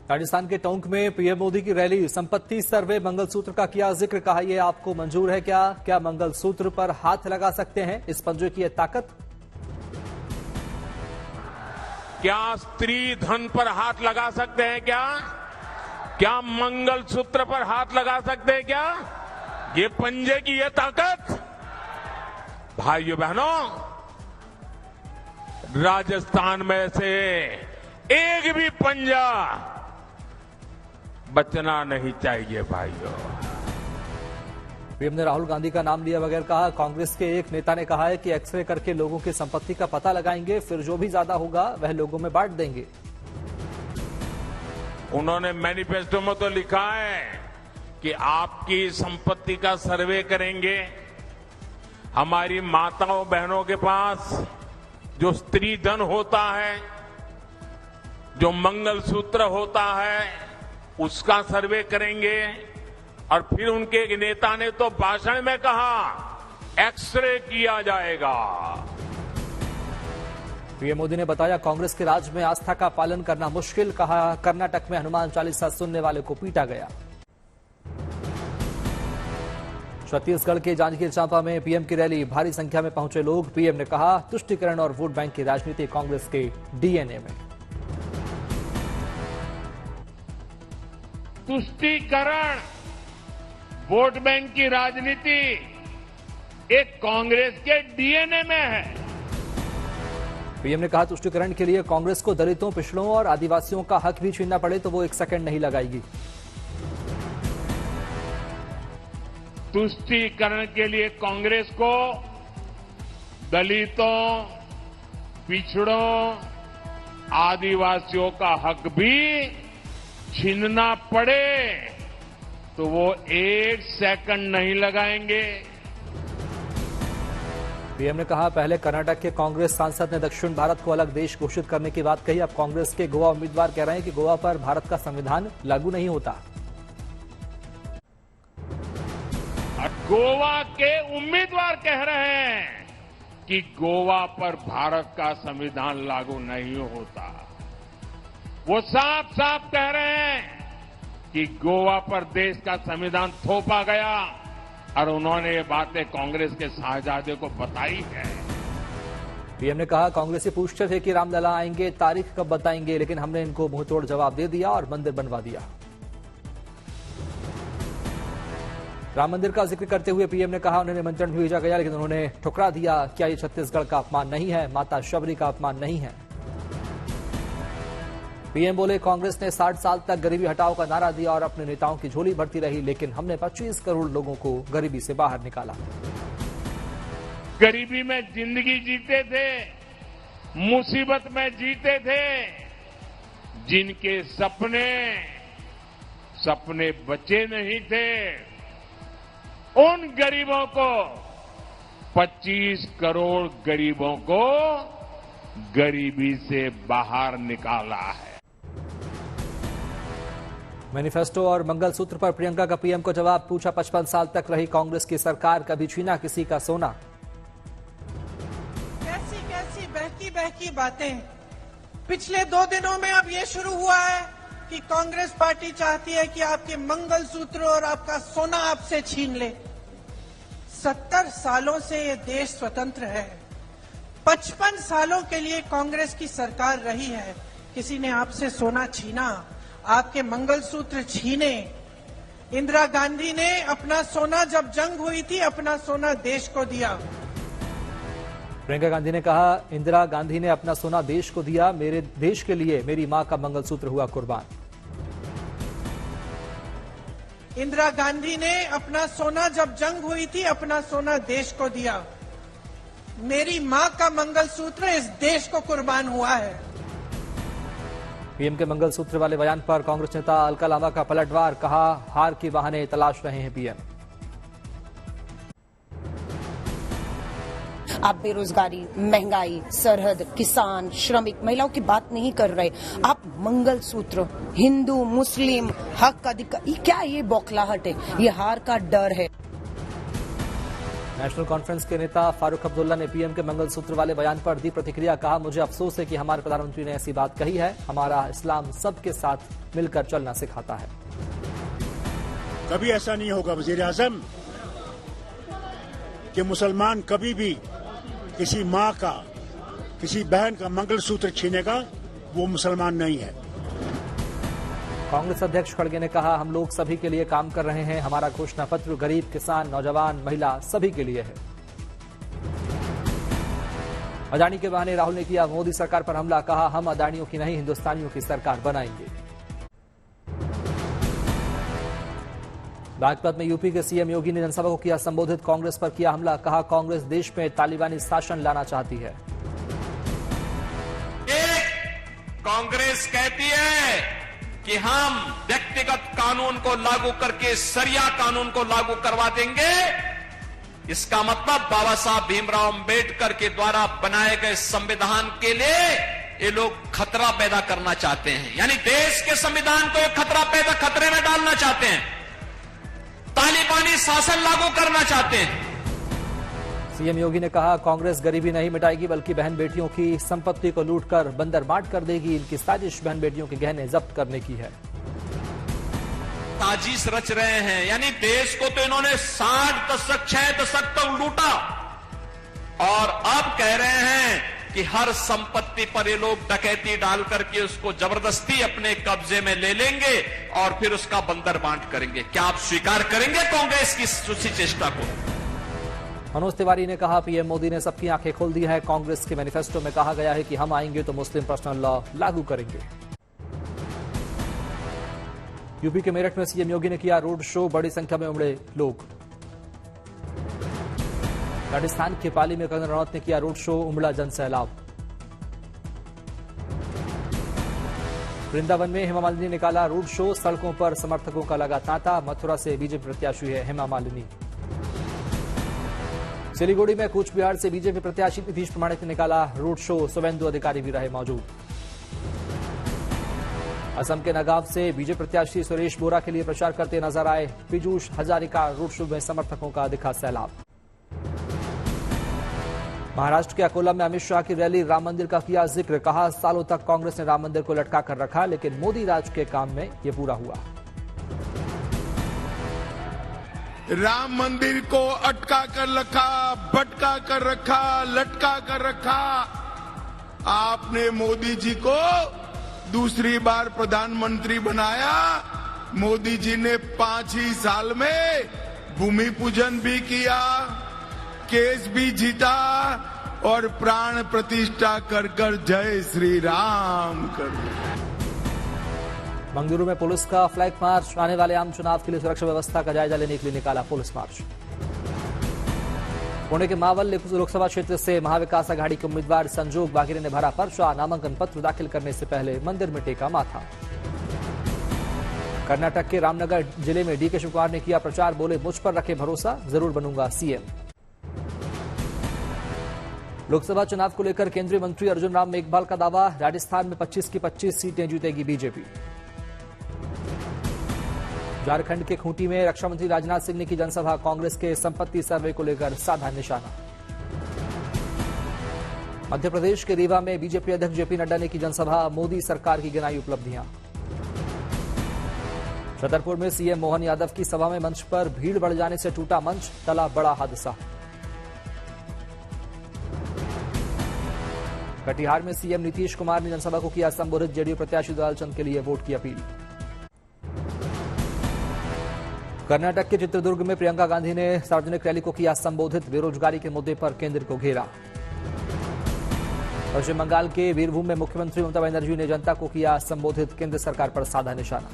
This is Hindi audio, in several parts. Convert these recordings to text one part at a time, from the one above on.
राजस्थान के टोंक में पीएम मोदी की रैली, संपत्ति सर्वे, मंगलसूत्र का किया जिक्र, कहा यह आपको मंजूर है क्या? क्या मंगलसूत्र पर हाथ लगा सकते हैं? इस पंजे की यह ताकत? क्या स्त्री धन पर हाथ लगा सकते हैं क्या? क्या मंगलसूत्र पर हाथ लगा सकते हैं क्या? ये पंजे की यह ताकत? भाइयों बहनों, राजस्थान में से एक भी पंजा बचना नहीं चाहिए भाइयों। पीएम ने राहुल गांधी का नाम लिया बगैर कहा, कांग्रेस के एक नेता ने कहा है कि एक्सरे करके लोगों की संपत्ति का पता लगाएंगे, फिर जो भी ज्यादा होगा वह लोगों में बांट देंगे। उन्होंने मैनिफेस्टो में तो लिखा है कि आपकी संपत्ति का सर्वे करेंगे। हमारी माताओं बहनों के पास जो स्त्री धन होता है, जो मंगलसूत्र होता है, उसका सर्वे करेंगे। और फिर उनके एक नेता ने तो भाषण में कहा, एक्सरे किया जाएगा। पीएम मोदी ने बताया, कांग्रेस के राज में आस्था का पालन करना मुश्किल, कहा कर्नाटक में हनुमान चालीसा सुनने वाले को पीटा गया। छत्तीसगढ़ के जांजगीर चांपा में पीएम की रैली, भारी संख्या में पहुंचे लोग। पीएम ने कहा, तुष्टीकरण और वोट बैंक की राजनीति कांग्रेस के डीएनए में। तुष्टीकरण, वोट बैंक की राजनीति एक कांग्रेस के डीएनए में है। पीएम ने कहा, तुष्टीकरण के लिए कांग्रेस को दलितों, पिछड़ों और आदिवासियों का हक भी छीनना पड़े तो वो एक सेकंड नहीं लगाएगी। तुष्टीकरण के लिए कांग्रेस को दलितों, पिछड़ों, आदिवासियों का हक भी छीनना पड़े तो वो एक सेकंड नहीं लगाएंगे। पीएम ने कहा, पहले कर्नाटक के कांग्रेस सांसद ने दक्षिण भारत को अलग देश घोषित करने की बात कही। अब कांग्रेस के गोवा उम्मीदवार कह रहे हैं कि गोवा पर भारत का संविधान लागू नहीं होता। गोवा के उम्मीदवार कह रहे हैं कि गोवा पर भारत का संविधान लागू नहीं होता। वो साफ साफ कह रहे हैं कि गोवा पर देश का संविधान थोपा गया और उन्होंने ये बातें कांग्रेस के साहबजादे को बताई है। पीएम ने कहा, कांग्रेसी पूछते थे कि रामलला आएंगे, तारीख कब बताएंगे, लेकिन हमने इनको मुंहतोड़ जवाब दे दिया और मंदिर बनवा दिया। राम मंदिर का जिक्र करते हुए पीएम ने कहा, उन्हें निमंत्रण भी भेजा गया लेकिन उन्होंने ठुकरा दिया। क्या ये छत्तीसगढ़ का अपमान नहीं है? माता शबरी का अपमान नहीं है? पीएम बोले, कांग्रेस ने 60 साल तक गरीबी हटाओ का नारा दिया और अपने नेताओं की झोली भरती रही, लेकिन हमने 25 करोड़ लोगों को गरीबी से बाहर निकाला। गरीबी में जिंदगी जीते थे, मुसीबत में जीते थे, जिनके सपने बचे नहीं थे, उन गरीबों को 25 करोड़ गरीबों को गरीबी से बाहर निकाला है। मैनिफेस्टो और मंगलसूत्र पर प्रियंका का पीएम को जवाब, पूछा 55 साल तक रही कांग्रेस की सरकार, कभी छीना किसी का सोना? कैसी कैसी बहकी बहकी बातें। पिछले 2 दिनों में अब ये शुरू हुआ है कि कांग्रेस पार्टी चाहती है कि आपके मंगलसूत्र और आपका सोना आपसे छीन ले। 70 सालों से ये देश स्वतंत्र है। 55 सालों के लिए कांग्रेस की सरकार रही है। किसी ने आपसे सोना छीना, आपके मंगलसूत्र छीने? इंदिरा गांधी ने अपना सोना, जब जंग हुई थी, अपना सोना देश को दिया। प्रियंका गांधी ने कहा, इंदिरा गांधी ने अपना सोना देश को दिया, मेरे देश के लिए मेरी मां का मंगलसूत्र हुआ कुर्बान। इंदिरा गांधी ने अपना सोना, जब जंग हुई थी, अपना सोना देश को दिया। मेरी मां का मंगलसूत्र इस देश को कुर्बान हुआ है। पीएम के मंगलसूत्र वाले बयान पर कांग्रेस नेता अलका लांबा का पलटवार, कहा हार के बहाने तलाश रहे हैं पीएम। आप बेरोजगारी, महंगाई, सरहद, किसान, श्रमिक, महिलाओं की बात नहीं कर रहे। आप मंगलसूत्र, हिंदू, मुस्लिम, हक अधिकार, क्या ये बौखलाहट है? ये हार का डर है। नेशनल कॉन्फ्रेंस के नेता फारूक अब्दुल्ला ने पीएम के मंगलसूत्र वाले बयान पर दी प्रतिक्रिया। कहा, मुझे अफसोस है कि हमारे प्रधानमंत्री ने ऐसी बात कही है। हमारा इस्लाम सबके साथ मिलकर चलना सिखाता है। कभी ऐसा नहीं होगा वजीर आजम कि मुसलमान कभी भी किसी माँ का, किसी बहन का मंगलसूत्र छीनेगा। वो मुसलमान नहीं है। कांग्रेस अध्यक्ष खड़गे ने कहा, हम लोग सभी के लिए काम कर रहे हैं। हमारा घोषणा पत्र गरीब, किसान, नौजवान, महिला सभी के लिए है। अदानी के बहाने राहुल ने किया मोदी सरकार पर हमला। कहा, हम अदानियों की नहीं हिंदुस्तानियों की सरकार बनाएंगे। बागपत में यूपी के सीएम योगी ने जनसभा को किया संबोधित। कांग्रेस पर किया हमला। कहा, कांग्रेस देश में तालिबानी शासन लाना चाहती है। कांग्रेस कहती है कि हम व्यक्तिगत कानून को लागू करके सरिया कानून को लागू करवा देंगे। इसका मतलब बाबा साहब भीमराव अंबेडकर के द्वारा बनाए गए संविधान के लिए ये लोग खतरा पैदा करना चाहते हैं, यानी देश के संविधान को एक खतरे में डालना चाहते हैं, तालिबानी शासन लागू करना चाहते हैं। सीएम योगी ने कहा, कांग्रेस गरीबी नहीं मिटाएगी बल्कि बहन बेटियों की संपत्ति को लूटकर बंदर बांट कर देगी। इनकी साजिश बहन बेटियों के गहने जब्त करने की है। साजिश रच रहे हैं, यानी देश को तो इन्होंने 6 दशक तक लूटा और अब कह रहे हैं कि हर संपत्ति पर ये लोग डकैती डाल करके उसको जबरदस्ती अपने कब्जे में ले लेंगे और फिर उसका बंदर बांट करेंगे। क्या आप स्वीकार करेंगे कांग्रेस की इसी चेष्टा को? मनोज तिवारी ने कहा, पीएम मोदी ने सबकी आंखें खोल दी है। कांग्रेस के मैनिफेस्टो में कहा गया है कि हम आएंगे तो मुस्लिम पर्सनल लॉ लागू करेंगे। यूपी के मेरठ में सीएम योगी ने किया रोड शो। बड़ी संख्या में उमड़े लोग। राजस्थान के पाली में कंगना रनौत ने किया रोड शो। उमड़ा जनसैलाब। वृंदावन में हेमा मालिनी ने निकाला रोड शो। सड़कों पर समर्थकों का लगा तांता। मथुरा से बीजेपी प्रत्याशी है हेमा मालिनी। सिलीगुड़ी में कूच बिहार से बीजेपी प्रत्याशी नीतीश प्रमाणिक ने निकाला रोड शो। शुभेंदु अधिकारी भी रहे मौजूद। असम के नगाव से बीजेपी प्रत्याशी सुरेश बोरा के लिए प्रचार करते नजर आए पीयूष हजारिका। रोड शो में समर्थकों का दिखा सैलाब। महाराष्ट्र के अकोला में अमित शाह की रैली। राम मंदिर का किया जिक्र। कहा, सालों तक कांग्रेस ने राम मंदिर को लटका कर रखा, लेकिन मोदी राज के काम में ये पूरा हुआ। राम मंदिर को अटका कर रखा, भटका कर रखा, लटका कर रखा। आपने मोदी जी को दूसरी बार प्रधानमंत्री बनाया। मोदी जी ने 5 ही साल में भूमि पूजन भी किया, केस भी जीता और प्राण प्रतिष्ठा कर कर जय श्री राम कर दिया। मंगलुरु में पुलिस का फ्लैग मार्च। आने वाले आम चुनाव के लिए सुरक्षा व्यवस्था का जायजा लेने के लिए निकाला पुलिस मार्च। पुणे के मावल लोकसभा क्षेत्र से महाविकास आघाड़ी के उम्मीदवार संजोग बागिरे ने भरा पर्चा। नामांकन पत्र दाखिल करने से पहले मंदिर में टेका माथा। कर्नाटक के रामनगर जिले में डीके शिव कुमार ने किया प्रचार। बोले, मुझ पर रखे भरोसा, जरूर बनूंगा सीएम। लोकसभा चुनाव को लेकर केंद्रीय मंत्री अर्जुन राम मेघवाल का दावा। राजस्थान में 25 की 25 सीटें जीतेगी बीजेपी। झारखंड के खूंटी में रक्षा मंत्री राजनाथ सिंह ने की जनसभा। कांग्रेस के संपत्ति सर्वे को लेकर साधा निशाना। मध्य प्रदेश के रीवा में बीजेपी अध्यक्ष जेपी नड्डा ने की जनसभा। मोदी सरकार की गिनाई उपलब्धियां। छतरपुर में सीएम मोहन यादव की सभा में मंच पर भीड़ बढ़ जाने से टूटा मंच। टला बड़ा हादसा। कटिहार में सीएम नीतीश कुमार ने जनसभा को किया संबोधित। जेडीयू प्रत्याशी दुलाल चंद के लिए वोट की अपील। कर्नाटक के चित्रदुर्ग में प्रियंका गांधी ने सार्वजनिक रैली को किया संबोधित। बेरोजगारी के मुद्दे पर केंद्र को घेरा। पश्चिम बंगाल के वीरभूम में मुख्यमंत्री ममता बनर्जी ने जनता को किया संबोधित। केंद्र सरकार पर साधा निशाना।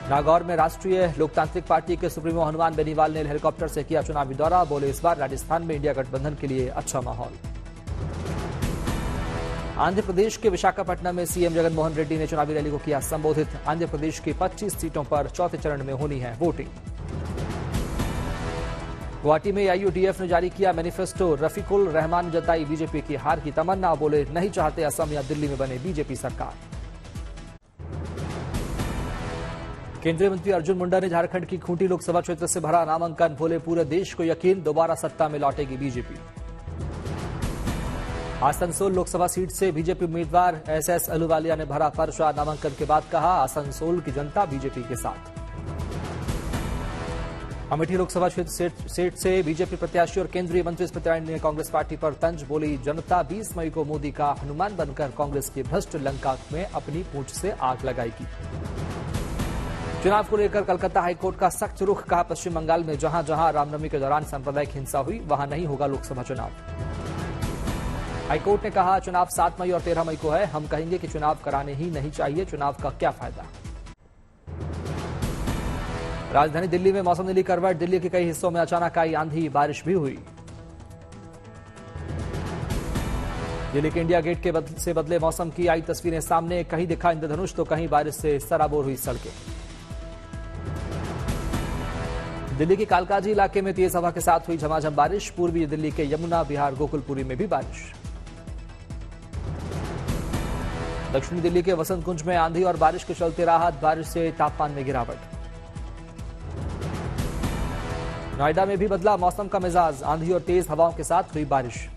नागौर में राष्ट्रीय लोकतांत्रिक पार्टी के सुप्रीमो हनुमान बेनीवाल ने हेलीकॉप्टर से किया चुनावी दौरा। बोले, इस बार राजस्थान में इंडिया गठबंधन के लिए अच्छा माहौल। आंध्र प्रदेश के विशाखापट्टनम में सीएम जगनमोहन रेड्डी ने चुनावी रैली को किया संबोधित। आंध्र प्रदेश की 25 सीटों पर चौथे चरण में होनी है वोटिंग। गुवाहाटी में आईयूडीएफ ने जारी किया मैनिफेस्टो। रफीकुल रहमान ने जताई बीजेपी की हार की तमन्ना। बोले, नहीं चाहते असम या दिल्ली में बने बीजेपी सरकार। केंद्रीय मंत्री अर्जुन मुंडा ने झारखंड की खूंटी लोकसभा क्षेत्र से भरा नामांकन, बोले पूरे देश को यकीन दोबारा सत्ता में लौटेगी बीजेपी। आसनसोल लोकसभा सीट से बीजेपी उम्मीदवार एसएस अहलूवालिया ने भरा पर्चा, नामांकन के बाद कहा आसनसोल की जनता बीजेपी के साथ। अमेठी लोकसभा क्षेत्र सीट से बीजेपी प्रत्याशी और केंद्रीय मंत्री स्मृति ईरानी ने कांग्रेस पार्टी पर तंज, बोली जनता 20 मई को मोदी का हनुमान बनकर कांग्रेस की भ्रष्ट लंका में अपनी पूंछ से आग लगाएगी। चुनाव को लेकर कलकत्ता हाईकोर्ट का सख्त रुख, कहा पश्चिम बंगाल में जहां जहां रामनवमी के दौरान सांप्रदायिक हिंसा हुई वहां नहीं होगा लोकसभा चुनाव। हाईकोर्ट ने कहा चुनाव 7 मई और 13 मई को है, हम कहेंगे कि चुनाव कराने ही नहीं चाहिए, चुनाव का क्या फायदा। राजधानी दिल्ली में मौसम ने ली करवट, दिल्ली के कई हिस्सों में अचानक आई आंधी, बारिश भी हुई। दिल्ली के इंडिया गेट से बदले मौसम की आई तस्वीरें सामने, कहीं दिखा इंद्रधनुष तो कहीं बारिश से सराबोर हुई सड़कें। दिल्ली के कालकाजी इलाके में तेज हवा के साथ हुई झमाझम बारिश, पूर्वी दिल्ली के यमुना विहार गोकुलपुरी में भी बारिश। दक्षिणी दिल्ली के वसंत कुंज में आंधी और बारिश के चलते राहत, बारिश से तापमान में गिरावट। नोएडा में भी बदला मौसम का मिजाज, आंधी और तेज हवाओं के साथ हुई बारिश।